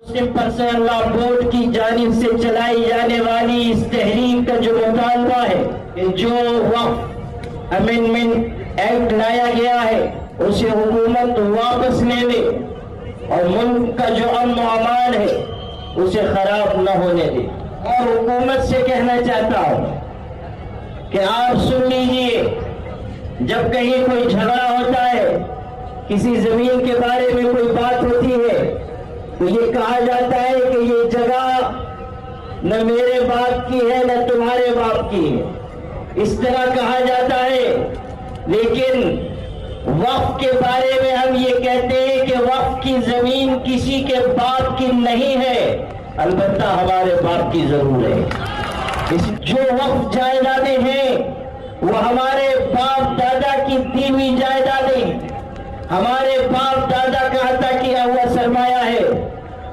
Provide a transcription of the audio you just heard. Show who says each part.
Speaker 1: مسلم personal لا board کی جانب سے چلائی جانے والی اس تحریک کا جو مطالبہ ہے کہ جو وقف امینڈمنٹ ایکٹ لایا گیا ہے اسے حکومت واپس لے لے اور ملک کا جو امن و امان ہے اسے خراب نہ ہونے دے۔ اور حکومت سے کہنا چاہتا ہوں کہ آپ سن لیجئے، جب کہیں کوئی جھگڑا ہوتا ہے، کسی زمین کے بارے میں کوئی بات ہوتی ہے تو یہ کہا جاتا ہے کہ یہ جگہ نہ میرے باپ کی ہے نہ تمہارے باپ کی ہے، اس طرح کہا جاتا ہے۔ لیکن وقف کے بارے میں ہم یہ کہتے ہیں کہ وقف کی زمین کسی کے باپ کی نہیں ہے، البتہ ہمارے باپ کی ضرور ہے۔ جو وقف جائیدادیں ہیں وہ ہمارے باپ دادا کی دی ہوئی جائیدادیں، ہمارے باپ دادا کا عطا کیا ہوا سرمایہ ہے۔